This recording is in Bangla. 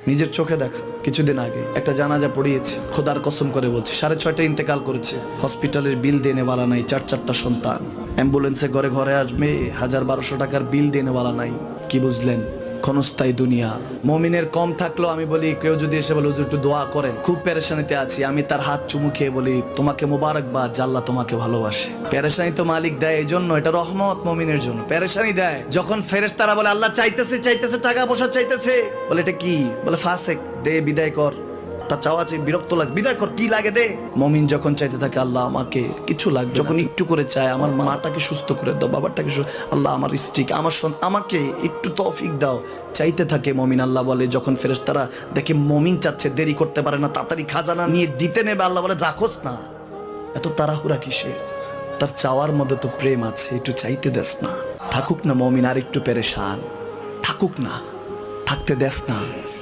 নিজের চোখে দেখা কিছুদিন আগে একটা জানাজা পড়িয়েছে, খোদার কসম করে বলছে 6:30 ইন্তেকাল করেছে। হসপিটালের বিল দেনেওয়ালা নাই, 4 সন্তান, অ্যাম্বুলেন্সে ঘরে ঘরে আসবে, 1000-1200 টাকার বিল দেনেওয়ালা নাই। কি বুঝলেন? ক্ষণস্থায়ী দুনিয়া। মুমিনের কম থাকলেও আমি বলি, কেউ যদি এসে বলে হুজুর একটু দোয়া করেন, খুব পেরেশানিতে আছি, আমি তার হাত চুমু খেয়ে বলি তোমাকে মোবারকবাদ, আল্লাহ তোমাকে ভালোবাসে। পেরেশানি তো মালিক দেয়, এই জন্য এটা রহমত মুমিনের জন্য। পেরেশানি দেয় যখন ফেরেশতারা বলে আল্লাহ চাইতেছে টাকা পয়সা চাইতেছে, বলে এটা কি? বলে ফাসেক, দে বিদায় কর। তার চাওয়া চেয়ে বিরক্ত লাগে, বিদায় কর, কি লাগে দে। মুমিন যখন চাইতে থাকে আল্লাহ আমাকে কিছু লাগবে, যখন একটু করে চায় আমার মাটাকে সুস্থ করে দাও, বাবাটাকে আল্লাহ আমার স্ত্রীকে, আমার আমাকে একটু তৌফিক দাও, চাইতে থাকে মুমিন। আল্লাহ বলে যখন ফেরেশতারা দেখে মুমিন চাচ্ছে, দেরি করতে পারে না, তাড়াতাড়ি খাজানা নিয়ে দিতে নেবে, আল্লাহ বলে রাখোস না, এত তাড়াহুড়া কিসের? তার চাওয়ার মধ্যে তো প্রেম আছে, একটু চাইতে দেস না। থাকুক না মুমিন আর একটু পেরেশান, থাকুক না, থাকতে দেস না।